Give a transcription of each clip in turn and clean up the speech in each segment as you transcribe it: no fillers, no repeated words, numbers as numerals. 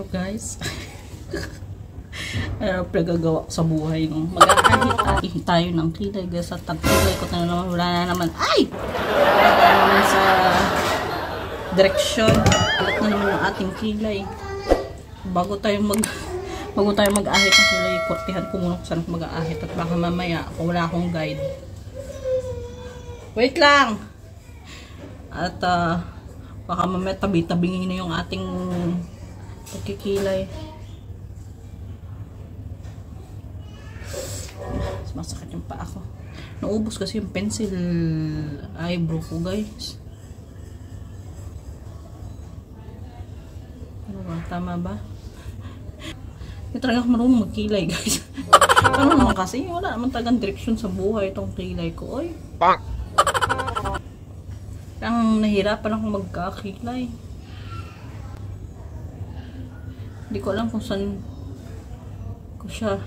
guys. Pinagagawa sa buhay no. Mag-ahit-ahit tayo ng kilay guys. At tagkilay ko na naman. Wala na naman. Ay! Wala naman sa direksyon. Alat na naman ang ating kilay. Bago tayo mag-ahit ng kilay, kortihan ko muna kung saan ako mag-ahit. At baka mamaya, kung wala akong guide. Wait lang! At baka mamaya tabi-tabingin na yung ating pagkikilay. Masakit yung paa ko. Naubos kasi yung pencil eyebrow ko guys. Ano ba? Tama ba? Hindi talaga ako marunong magkilay guys. Ano naman kasi? Wala naman talagang direksyon sa buhay itong kilay ko. Oy. Ang nahirapan akong magkakilay. Hindi ko alam kung saan ko siya.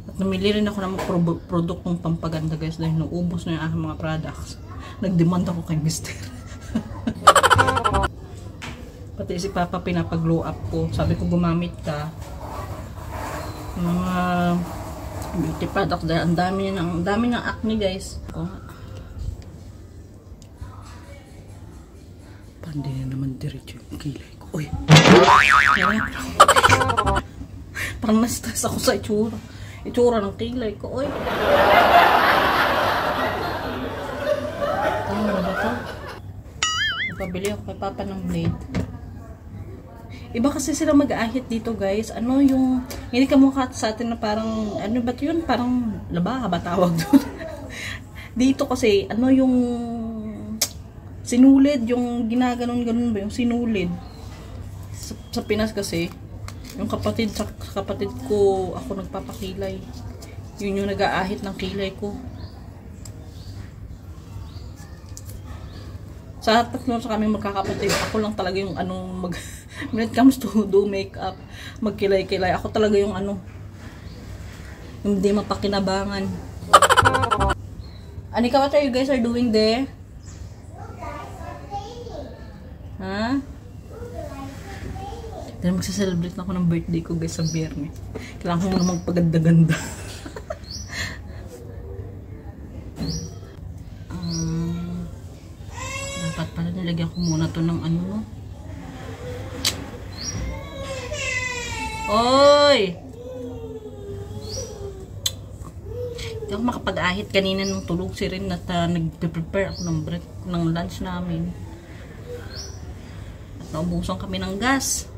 At namili rin ako ng mga produktong pampaganda guys dahil naubos na yung aking mga products. Nag-demand ako kay Mr. Pati si Papa pinapag-glow up ko. Sabi ko gumamit ka mga beauty products dahil ang dami ng acne guys. Hindi na naman diretso yung kilay ko. Uy! Parang na-stress ako sa itsura ng kilay ko. Uy! Ano ba ito? Napabili ako kay Papa ng blade. Iba kasi sila mag-ahit dito guys. Ano yung hindi ka mukha sa atin na parang ano ba yun? Parang labaha ba tawag doon? Dito kasi ano yung sinulid, yung ginaganon-ganon ba yung sinulid. Sa Pinas kasi, yung kapatid ko, ako nagpapakilay. Yun yung nag-aahit ng kilay ko. Sa tatlo sa kami magkakapatid, ako lang talaga yung when it comes to do makeup, magkilay-kilay. Ako talaga yung yung hindi mapakinabangan. Anika, what are you guys are doing there? Ha? Dahil magsaselebrate na ako ng birthday ko guys sa Biyernes. Kailangan ko muna magpaganda-ganda. Dapat pala nilagyan ko muna to ng ano no? Oy! Hindi ako makapag-ahit kanina nung tulog si Rin at nag-prepare ako ng lunch namin. Naubusan kami ng gas.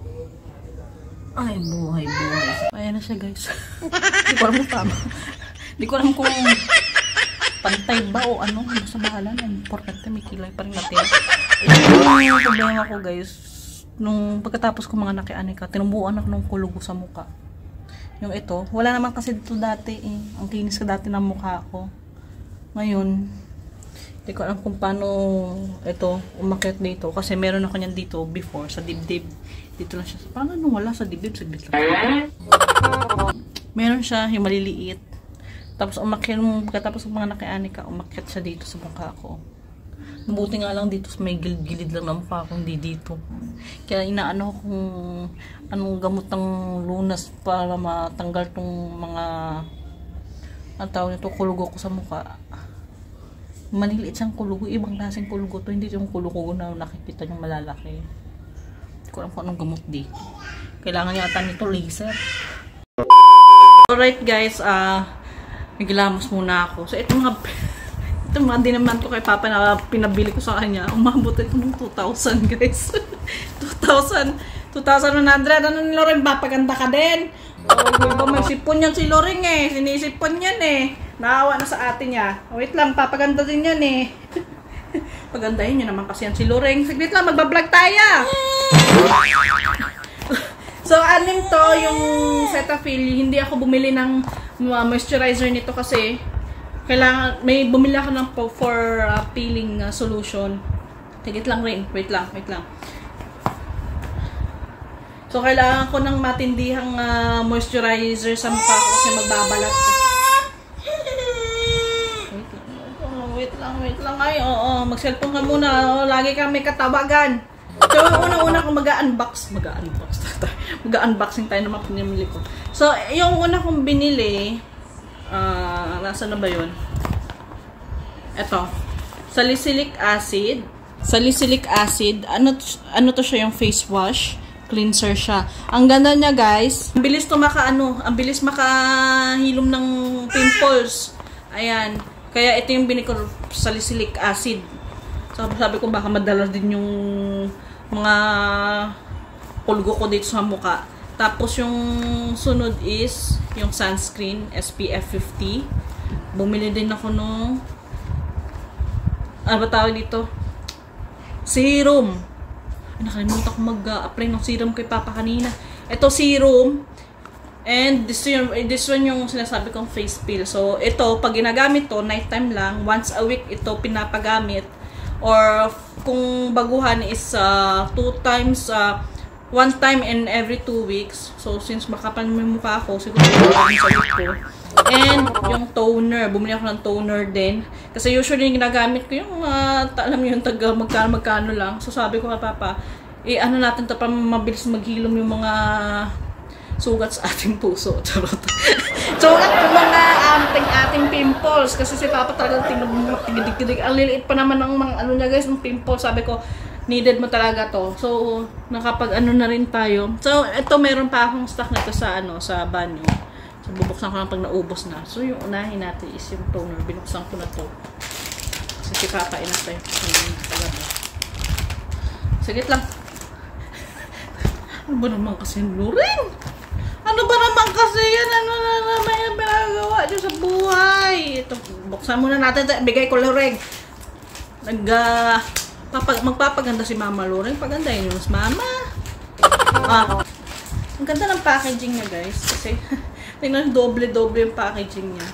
Ay, buhay. Ayan na siya, guys. Hindi ko alam kung tama. Hindi ko alam kung pantay ba o ano. Basta bahala na. Importante, may kilay pa rin natin. Yung problema ko, guys, nung pagkatapos ko mga nakianika, tinumbuan ako ng kulugo sa muka. Yung ito, wala naman kasi dito dati eh. Ang kinis ko dati ng mukha ko. Ngayon, hindi ko alam kung paano ito umakyat dito. Kasi meron ako niyan dito before sa dibdib. Dito lang siya. Paano nung wala sa dibdib? Saglit lang. Meron siya yung maliliit. Tapos umakyat nung pagkatapos ng mga nakianika, umakyat siya dito sa mukha ko. Mabuti nga lang dito may gilid lang ng mukha ko, hindi dito. Kaya inaano kung anong gamot ng lunas para matanggal tong mga ang tawag nito, kulugo ko sa mukha. Maliliit siyang kulugo, ibang klaseng kulugo to, hindi yung kulugo na nakikita yung malalaki. Hindi ko alam kung anong gamot dito. Kailangan yata nito laser. Alright guys, naglamos muna ako. So ito mga dinaman ko kay Papa na pinabili ko sa kanya. Umabot ito ng 2,000 guys. 2,100. Ano ni Loring ba? Paganda ka din. Oh, may sipon yan si Loring eh. Sinisipon yan eh. Naawa na sa atin niya. Wait lang, papaganda din yan eh. Pagandahin niyo naman kasi yan si Loring. Saglit lang, magbablog tayo. So, anim to yung Cetaphil. Hindi ako bumili ng moisturizer nito kasi kailangan, may bumili ako ng for peeling solution. Saglit lang rin. Wait lang. So, kailangan ko ng matindihang moisturizer sa mukha ko kasi magbabalat ko. Wait lang. Ay, oo. Mag-cellphone ka muna. Lagi kang may katawagan. So, unang-una kong mag-unboxing tayo ng mga pinamili ko. So, yung una kong binili, nasa na ba yun? Ito. Salicylic acid. Salicylic acid. Ano to siya, yung face wash? Cleanser siya. Ang ganda niya, guys. Ang bilis to ang bilis makahilom ng pimples. Ayan. Kaya ito yung binili ko, salicylic acid. So, sabi ko baka madala din yung mga pulgo ko dito sa mukha. Tapos yung sunod is yung sunscreen, SPF 50. Bumili din ako nung ano ba tawag dito? Serum. Nakalimutan ko mag-apply ng serum kay Papa kanina. Ito serum. And this one yung sinasabi kong face peel. So, ito, pag ginagamit to, nighttime lang, once a week ito pinapagamit. Or kung baguhan is 2 times, 1 time in every 2 weeks. So, since makapal mo yung mukha ko, siguro sa week ko. And yung toner. Bumili ako ng toner din. Kasi usually yung ginagamit ko yung, alam mo yung taga magkano lang. So, sabi ko kay Papa, ano natin to para mabilis maghilom yung mga sugat sa ating puso. Charot. Sugat yung mga ating pimples. Kasi si Papa talagang tigidig-tigidig. Ang liliit pa naman ng mga ano niya guys, ng pimples. Sabi ko, needed mo talaga to. So, nakapag-ano na rin tayo. So, ito meron pa akong stock na to sa, sa banyo. So, bubuksan ko lang pag naubos na. So, yung unahin natin is yung toner. Binuksan ko na to. Kasi si Papa inatay. Sagit lang. Ano ba naman kasi Loren? Ano ba naman kasi yan? Ano na naman yung pinagawa dyan sa buhay? Ito, buksan muna natin. Bigay ko Loren. Magpapaganda si Mama Loren. Pagandahin yung mas Mama. Ang ganda ng packaging niya guys. Kasi, tingnan doble-doble yung packaging niya.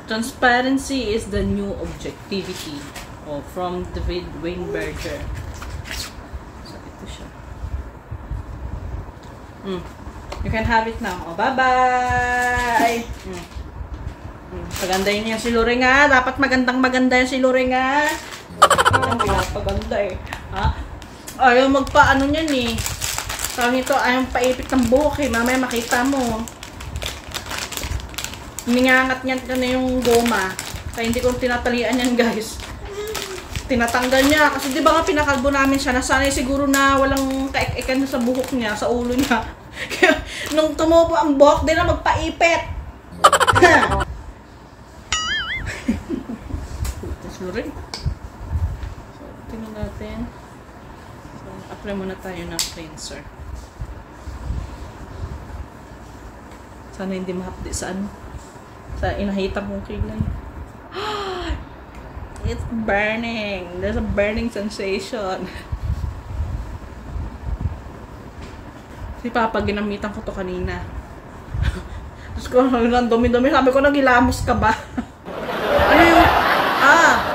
Transparency is the new objectivity. From David Weinberger. So, ito siya. You can have it now. Bye-bye! Pagandahin niya si Loren nga. Dapat maganda yan si Loren nga. Ang pinapaganda eh. Ayaw magpa-ano niyan eh. Tawag nito, ayaw paipit ng buhok eh. Mamaya makita mo. Ningangat niyan na yung goma. Kaya hindi ko tinatalian yan guys. Tinatanggal niya. Kasi di ba nga pinakalbo namin siya. Nasanay siguro na walang kaik-ikan sa buhok niya, sa ulo niya. Kaya nung tumubo ang buhok, din na magpaipit. So, tingnan natin. So, apply muna tayo ng cleanser. Sana hindi mahapdi sa sa inahitang kong kilay. It's burning. There's a burning sensation. Si Papa, ginamitan ko to kanina. Tapos ko, ang dumi-dumi. Sabi ko, nagilamos ka ba? Ano yung...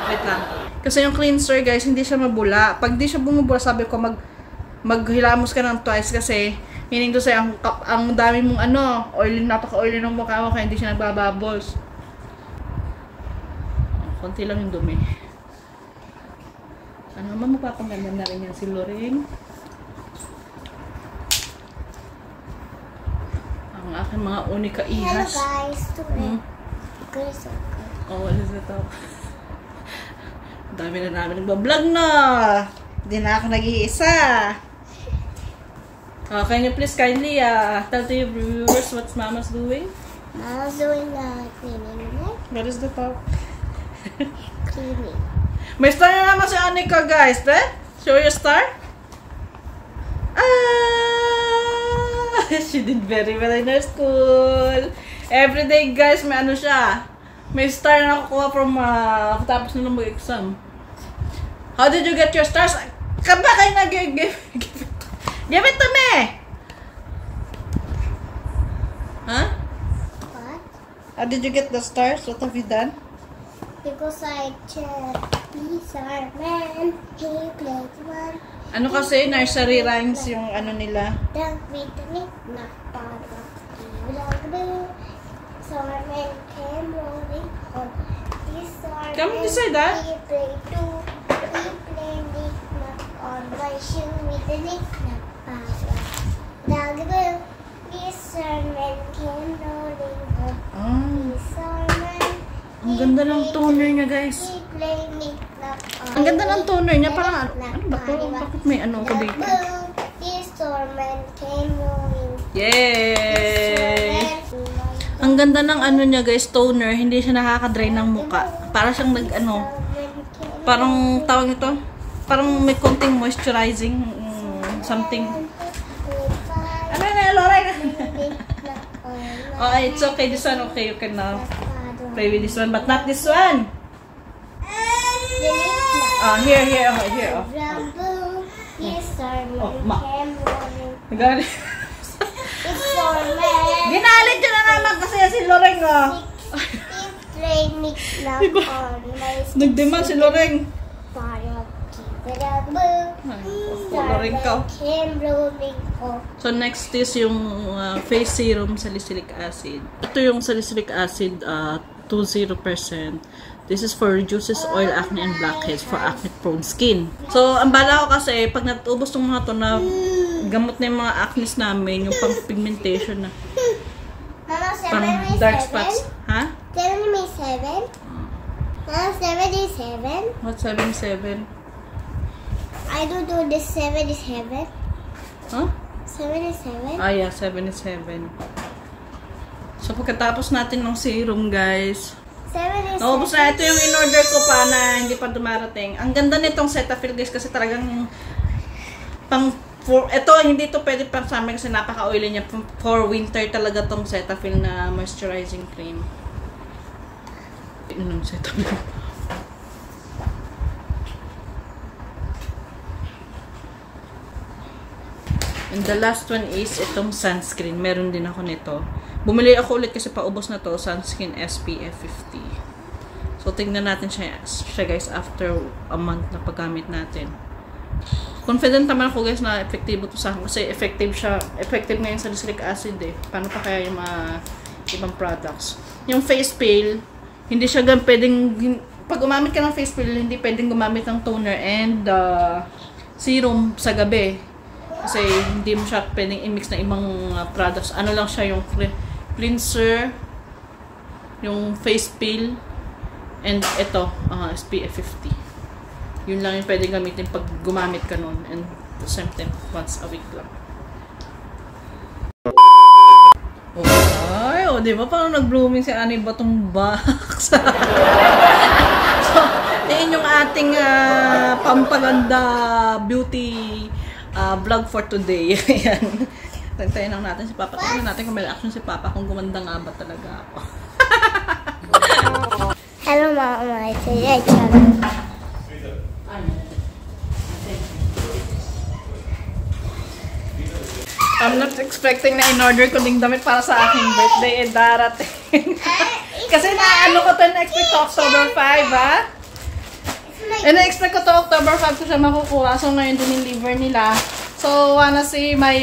wait lang. Kasi yung cleanser, guys, hindi siya mabula. Pag di siya bumubula, sabi ko, maghilamos ka ng twice kasi meaning to say, ang dami mong oily, napaka-oily ng mukha mo kaya hindi siya nagbabubbles. Konti lang yung dumi. Ano naman, magpapaganda na rin yan si Loren. Ang aking mga unika ihas. Hello guys, today what is it up? Dami na namin nagbablog na. Hindi na ako nag-iisa. Can you please kindly tell to your viewers what Mama's doing? Mama's doing cleaning, right? What is the top? Cleaning. May star na naman si Anika, guys. Show your star. She did very well in her school. Every day, guys, may siya. May star na nakukuha from tapos na mag-exam. How did you get your stars? Kaba kayo give it to me! Huh? What? How did you get the stars? What have you done? Because I checked these are men. He played one. Ano kasi, nursery rhymes yung nila. Don't read the nick, not part of the blue. Sarman came rolling on. These are Come to say that. He played two. He played nick, not on the shoe with the lip na para. Dagaboo, Fisherman came rolling up. Fisherman. Ang ganda ng toner niya, guys. He played me na para. Ang ganda ng toner niya. Parang, ano ba to? Bakit may ano ko dito? Dagaboo, Fisherman came rolling. Yay! Ang ganda ng ano niya, guys, toner. Hindi siya nakaka-dry ng muka. Para siyang parang tawag ito. Parang may konting moisturizing something. Ano na, Lorraine? Oh, it's okay. This one, okay. You can now play with this one, but not this one. Here. Oh, ma. Ginalit yun na naman kasi si Lorraine, oh. Nagdemand si Lorraine. Lorraine ka. So next is yung face serum salicylic acid. Ito yung salicylic acid 20%. This is for reduces oil, acne, and blackheads for acne-prone skin. So ang bala ko kasi pag natubos ng mga to na gamot na yung mga acnes namin, yung pang pigmentation na parang dark spots. Ha? 77? 77? What 77? I don't do this 77. Huh? 77? Ah, yeah, 77. So, pagkatapos natin ng serum, guys. 77. Naubos na. Ito yung in-order ko pa na hindi pa dumarating. Ang ganda nitong Cetaphil, guys, kasi talagang ito, hindi ito pwede pang summer kasi napaka-oily niya. For winter talaga tong Cetaphil na moisturizing cream. Inom Cetaphil. And the last one is itong sunscreen. Meron din ako nito. Bumili ako ulit kasi paubos na to. Sunscreen SPF 50. So, tingnan natin siya guys after a month na paggamit natin. Confident naman ako guys na epektibo to sa akin. Kasi effective siya. Effective ngayon sa salicylic acid eh. Paano pa kaya yung mga ibang products. Yung face peel, hindi siya pwedeng, pag gumamit ka ng face peel, hindi pwedeng gumamit ng toner and serum sa gabi. Kasi hindi mo siya pwedeng i-mix na ibang products. Ano lang siya yung cleanser, yung face peel, and ito, SPF 50. Yun lang yung pwedeng gamitin pag gumamit ka nun. And the same time, once a week lang. Ay, di ba parang nag-blooming si Annie Batong box? So, yun yung ating pampaganda beauty vlog for today. Ayan. Tagtayin lang natin si Papa. Tignan natin kung may reaction si Papa kung gumanda nga ba talaga ako. Hello, Mama. I'm not expecting na in-order ko ding damit para sa aking birthday eh darating. Kasi na-ano ko to, na-expect to October 5, ha? Na-expect ko to October 5 ko siya makukuha. So, ngayon din-deliver nila. So, wanna see my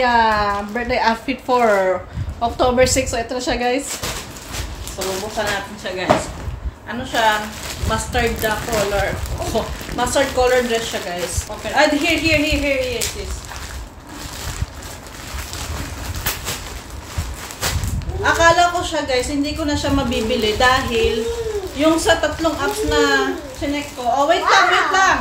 birthday outfit for October 6. So, ito siya, guys. So, bubuksan natin siya, guys. Ano siya? Mustard color. Oh, mustard color dress siya, guys. Okay. Here it is. Akala ko siya, guys, hindi ko na siya mabibili dahil yung sa tatlong apps na chinek ko. Oh, wait lang.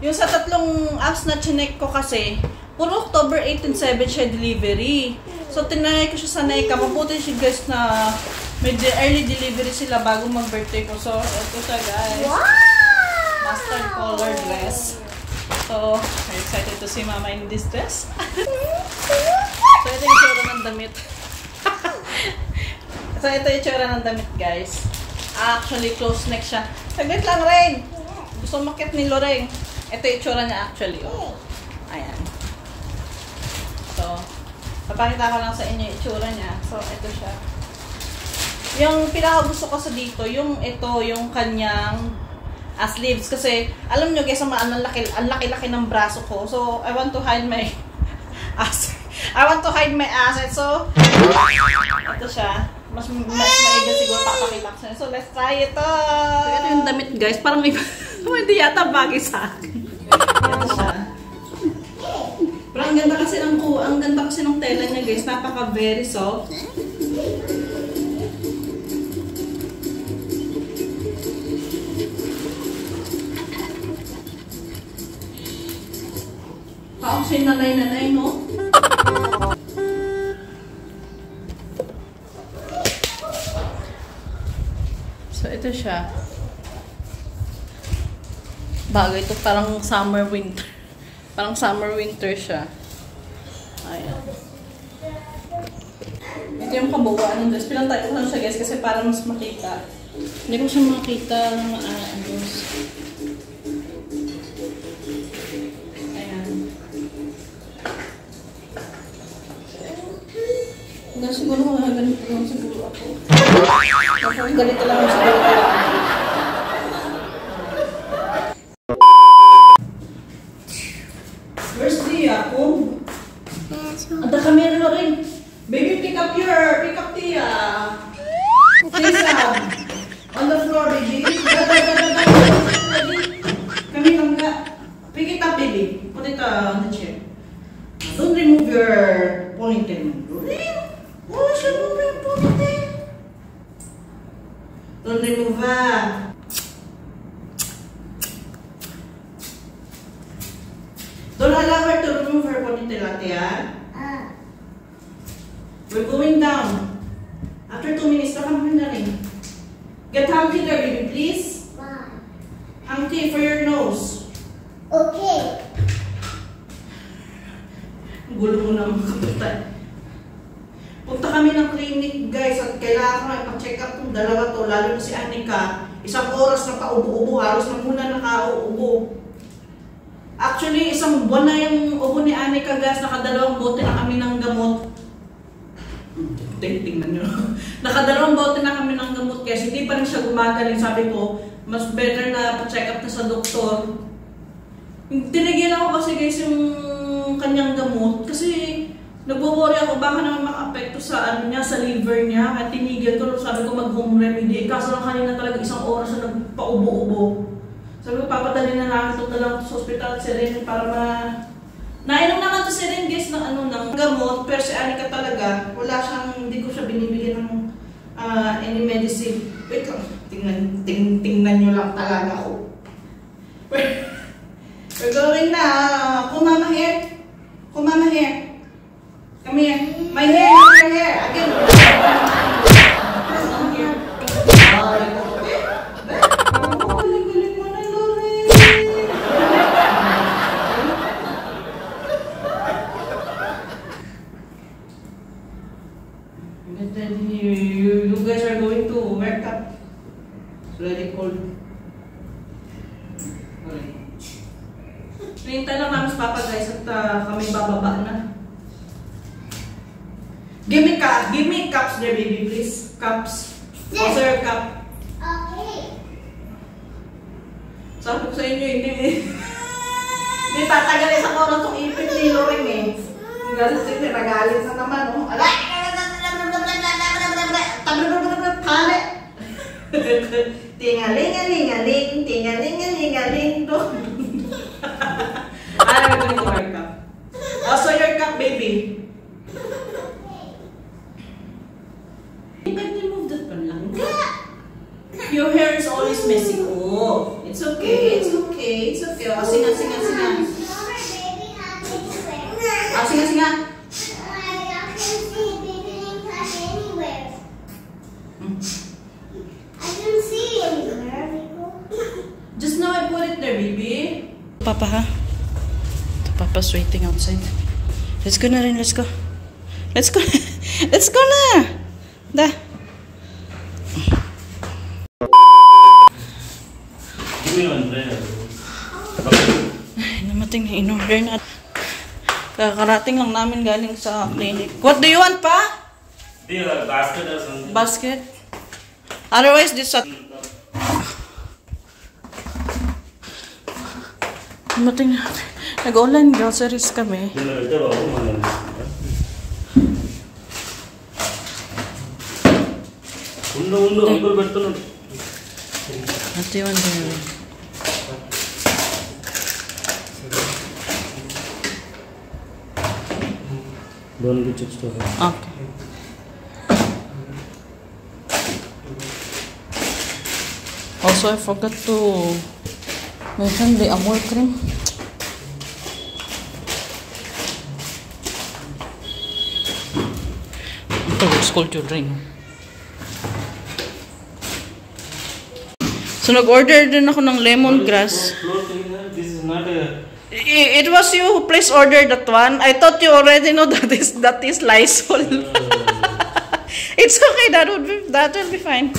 Yung sa tatlong apps na chinek ko kasi, puro October 8 and 7 siya delivery. So, tinanay ko siya sa Nika. Mabuti siya, guys, na may early delivery sila bago mag-birthday ko. So, ito siya, guys. Wow! Mustard color dress. So, I'm excited to see Mama in this dress. So, ito yung tsura ng damit. So, ito yung tsura ng damit, guys. Actually, close neck siya. Saglit lang, Rain. Gusto makit ni Lorraine. Ito yung tsura niya, actually. Oh. Ayan. So, papakita ko lang sa inyo yung tsura niya. So, ito siya. Yung pinakagusto ko sa dito, yung ito, yung kanyang sleeves. Kasi, alam nyo, guys, ang laki-laki ng braso ko. So, I want to hide my ass. So, ito siya. Mas maigal siguro papakita ko siya. So, let's try ito! So, ito yung damit, guys. Parang may hindi yata bagay sa akin. Ito siya. ang ganda kasi ng tela niya guys, napaka very soft. Parang siya nanay-nanay, no? So, ito siya. Bagay ito, parang summer-winter. Parang summer-winter siya. Ayan. Ito yung kabuuan ng dress. Pinantay ko lang siya guys kasi para mas makita. Hindi ko siya makita ng maayos. Ayan. Hanggang siguro mga ganito lang siguro ako. Kung ganito lang siguro ako. Where's the ako? Ada camera na rin. Baby, pick up the on the floor, baby. Kami lang ka. Pick it up, baby. Put it on the chair. Don't remove your ponytail. Oh, she remove your ponytail. Don't remove that. Don't allow her to remove her ponytail, ate, We're going down. After 2 minutes, come na rin. Get Humpty there, baby, please. Why? Humpty for your nose. Okay. Gulo mo na mga kaputan. Punta kami ng clinic, guys, at kailangan ko ipa-check up itong dalawa to, lalo na si Anika. 1 oras na paubo-ubo, halos na muna nakauubo. Actually, 1 buwan na yung ubo ni Anika, guys. Nakadalawang bote na kami ng gamot. Tingnan nyo. Nakadalawang bote na kami ng gamot kasi hindi pa rin siya gumagaling. Sabi ko, mas better na pa-check up na sa doktor. Tinigil ako kasi guys yung kanyang gamot. Kasi nagwo-worry ako baka naman maka-apekto sa ano niya, sa liver niya. Kaya tinigil ko, sabi ko mag-home remedy. Kaso lang kanina talaga 1 oras na nagpaubo-ubo. Sabi ko, papadali na lang ito na lang sa hospital si Ren para nainom naman to si Ren guys ng gamot. Pero si Anika talaga, wala siyang, hindi ko siya binibigyan ng any medicine. Wait lang, tingnan nyo lang talaga ako. We're going na. Come mama here. Come mama here. Come here. My hair, my hair. Again. You guys are going to wake up. It's really cold. Hinintay lang namin sa papa guys at kami bababa na. Give me cups there baby please. Cups. Also your cup. Okay. Sabi ko sa inyo hindi tatagal 1 oras itong ipit ni Loring eh. Ang nagalit na naman oh. Alay! Tingaling-aling-aling, tingaling-aling-aling do. I'm going to wear cup. Also your cup, baby. You can remove that palangga. Your hair is always messy. Oh, it's okay, it's okay, it's okay. Oh, singa. Oh, singa. Just now I put it there, baby. Papa, ha? Papa's waiting outside. Let's go na rin, let's go. Let's go. Let's go na! Da. Ay, namating na in-order na. Kakarating lang namin galing sa clinic. What do you want, pa? Basket or something. Basket? Otherwise, this at... Namating na. Nag-online groceries kami. Ate yun din. Don't get chips to her. Okay. Also, I forgot to mention the Amore cream. Ito, school children. So, nag-order din ako ng lemongrass. Floor cleaner, this is not a... It was you who placed order that one. I thought you already know that is Lysol. It's okay, that will be fine.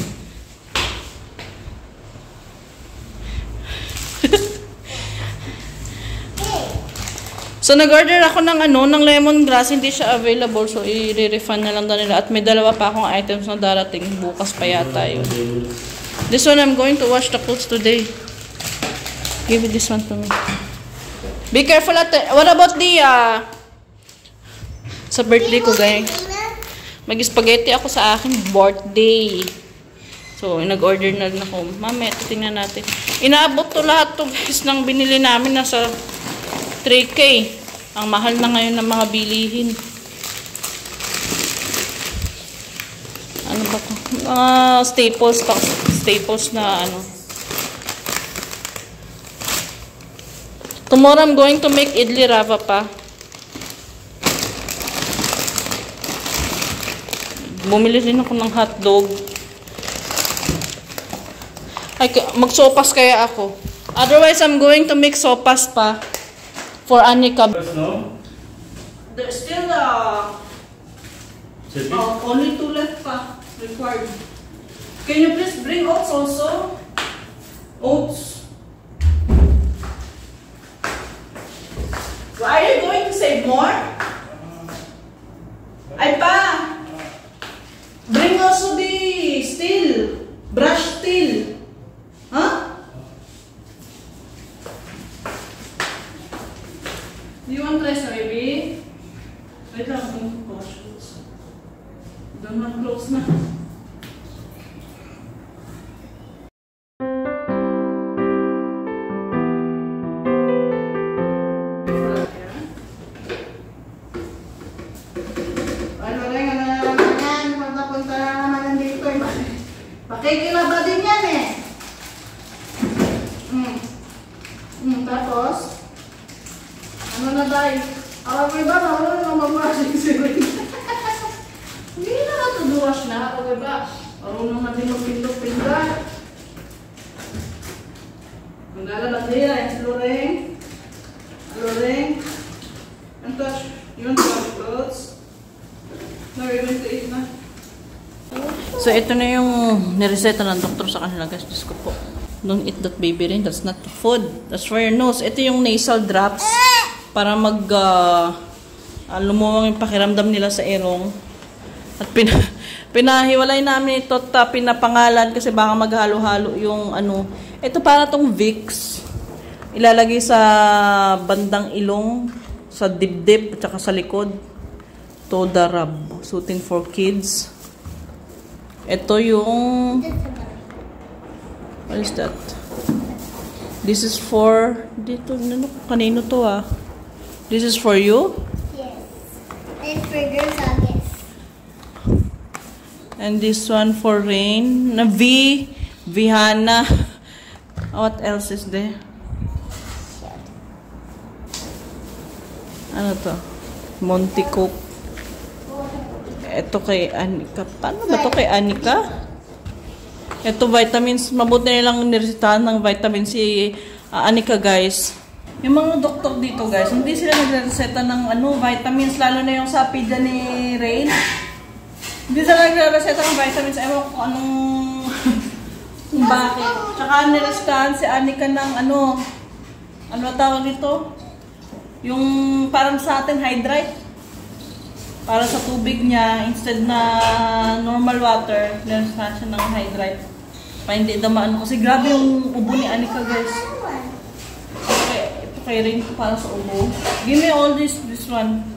So, nag-order ako ng lemongrass, hindi siya available. So, i-refund na lang daw nila. At may dalawa pa akong items na darating. Bukas pa yata yun. This one, I'm going to wash the clothes today. Give this one to me. Be careful at what about the, sa birthday ko, guys. Mag-spaghetti ako sa aking birthday. So, nag-order na rin ako. Mamaya, tingnan natin. Inaabot to lahat to, guys, ng binili namin. Nasa 3K. Ang mahal na ngayon ng mga bilihin. Ano ba to? Staples na ano. Tomorrow I'm going to make idli rava pa. Bumili din ako ng hotdog. Ay, magsopas kaya ako. Otherwise, I'm going to make sopas pa. For Anika. No? There's still Chutney? only 2 left pa required. Can you please bring oats also? Oats. Are you going to save more? Ay pa! Bring also the steel. Brush steel. Huh? Do you want rice, baby? Wait lang, I'm going to wash clothes. Don't want clothes na. Pakikilaba din yan eh. Tapos, ano na tayo? Alam mo ba, marunong na mag-washing si Rin. Hindi na natuduwash na. Alam mo ba, marunong na din magpindok-pindok. Magdala na din, Loreng. Loreng. And touch, you want to wash clothes? Now we're going to eat na. So, ito na yung nireseta ng doktor sa kanila, guys. Diyos ko po. Don't eat that, baby Rin. That's not food. That's for your nose. Ito yung nasal drops para lumuwang yung pakiramdam nila sa erong. At pinahiwalay namin ito at pinapangalan kasi baka maghalo-halo yung ano. Ito para tong Vicks. Ilalagay sa bandang ilong, sa dibdib, at saka sa likod. Toda rub. Suiting for kids. Ito yung... What is that? This is for... Dito, kanino to ah? This is for you? Yes. And for girls, I guess. And this one for Rain. Na Vihana. What else is there? Ano to? Monty Coke. Ito kay Anika. Paano ba to kay Anika? Ito vitamins. Mabuti nilang niresetahan ng vitamin si Anika, guys. Yung mga doktor dito, guys, hindi sila nagreseta ng vitamins. Lalo na yung sa pidya ni Rain. Hindi sila nagreseta ng vitamins. Ewan ko kung anong... bakit. Tsaka niresetahan si Anika ng ano tawag dito? Yung parang sa atin hydrate. Para sa tubig niya, instead na normal water, niresetahan siya ng hydrate. Pa hindi damaan kasi grabe yung ubo ni Anika, guys. Okay, ito kay Rain para sa ubo. Give me all this one.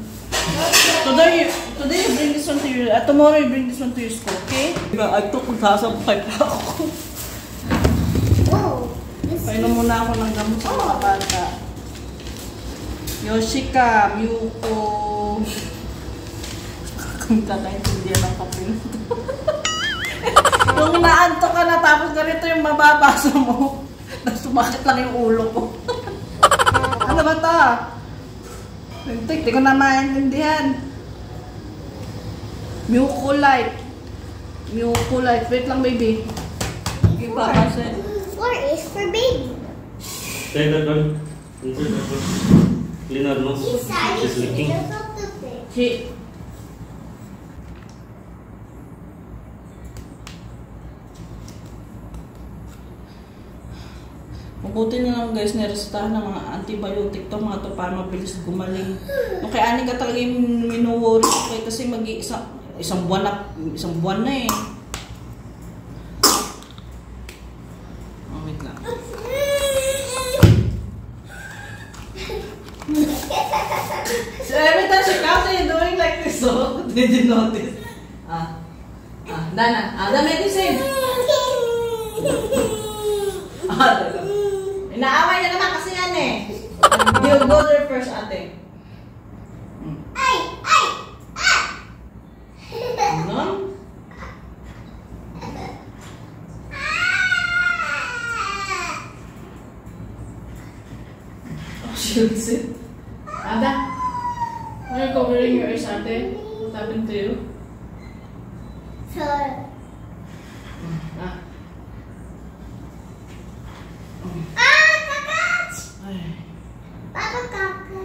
Today you bring this one to your, tomorrow you bring this one to your school, okay? I took magsasampay pa ako. Painom muna ako ng gamot sa mga bata. Yoshika, Myuko. Kung kakaintindihan ng papel. Kung naanto ka na tapos ganito yung mababasa mo, tapos sumakit lang yung ulo ko. Ano ba ito? Hindi ko na maintindihan. Mucolite. Mucolite. Wait lang, baby. Iba kasi. 4 is for baby. Take that one. Inside that one. Clean her nose. Inside She's licking. there's something there. She. Mabuti na lang guys, niresetahan ng mga antibiotic to, mga to para mabilis gumaling. No, kaya ani ka talaga yung minuworry ko kasi isang buwan na eh. Oh, wait lang. So every time she comes, you're doing like this, so did you notice? Dana, the medicine. Inaaway na naman kasi yan eh. You go there first, ate. Ay! Ay! Ah! Ano? Oh, shoots it. Ada, why are you covering your eyes, ate? What happened to you? Sorry. Ah. Ay. Papa Kakach.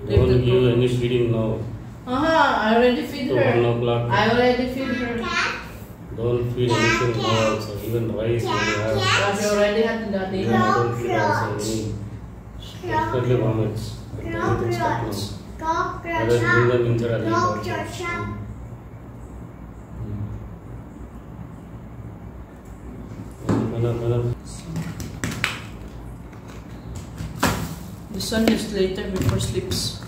Don't give any feeding now. I already feed So her. 1 o'clock. I already feed her. Don't feed anything now also. Even rice when you have. She already had daddy. Even don't feed also any. Definitely vomits. But everything stop now. Others bring them inside and eat also. Enough. This one is later before sleeps.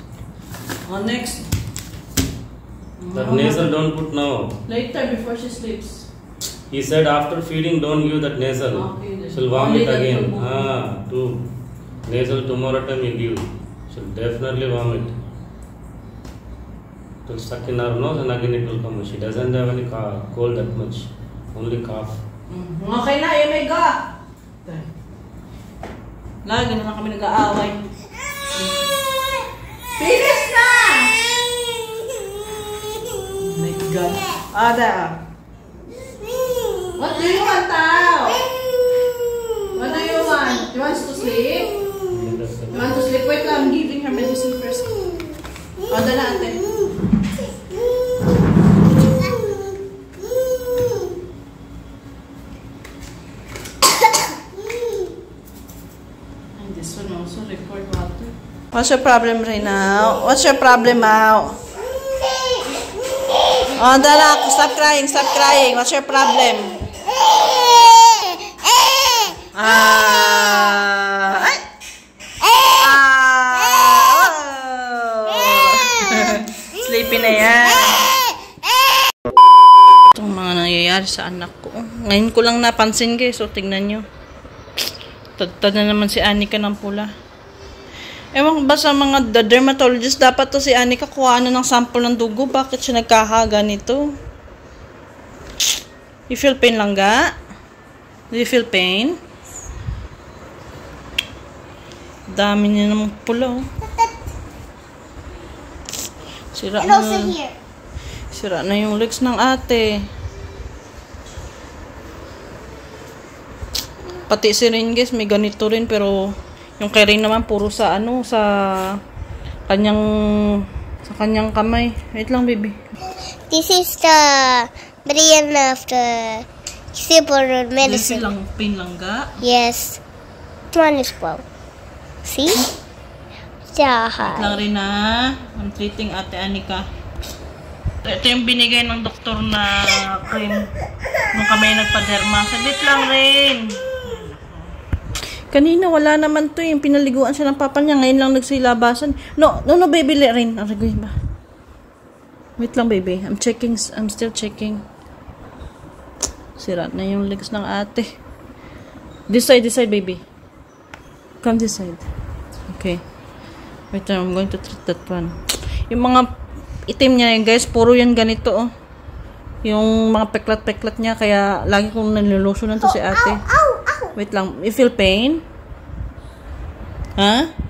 Next. That nasal don't put now. Later before she sleeps. He said after feeding don't give that nasal. Okay, then. She'll vomit Only the again. tubo. Two. Nasal tomorrow time you give. She'll definitely vomit. It will stuck in her nose and again it will come. She doesn't have any cold that much. Only cough. Okay na, eh, my God. Lagi naman kami nag-aaway. Finish na! Oh my God. Ada. What do you want now? What do you want? You want to sleep? You want to sleep? Wait lang, I'm giving her medicine first. Ada na, ate. This one also record water. What's your problem right now? What's your problem now? Oh, Dara, stop crying, stop crying. What's your problem? Sleepy na yan. Itong mga nangyayari sa anak ko. Ngayon ko lang napansin guys, so tingnan nyo. Tad na naman si Anika ng pula. Ewan ba sa mga dermatologist, dapat to si Anika kuha na ng sample ng dugo. Bakit siya nagkakaganito? You feel pain lang ga? Do you feel pain? Dami niya namang pula oh. Sira And also here. Sira na yung legs ng ate. Pati si Rin guys, may ganito rin pero yung kay Rin naman puro sa ano, sa kanyang kamay. Wait lang baby. This is the brand of the super medicine. Lang, pain lang ga? Yes. This one is well. See? Wait lang rin na. I'm treating ate Anika. Ito yung binigay ng doktor na cream nung kami nagpa-derma. Saglit lang rin. Kanina wala naman to yung pinaliguan siya ng papa niya. Ngayon lang nagsilabasan. No, baby, rin. Aragoy ba? Wait lang, baby. I'm still checking. Sira na yung legs ng ate. This side, baby. Come this side. Okay. Wait, I'm going to treat that one. Yung mga itim niya yun, guys. Puro yan ganito, oh. Yung mga peklat-peklat niya, kaya lagi kong nilulusunan to si ate. Wait lang. You feel pain? Ha?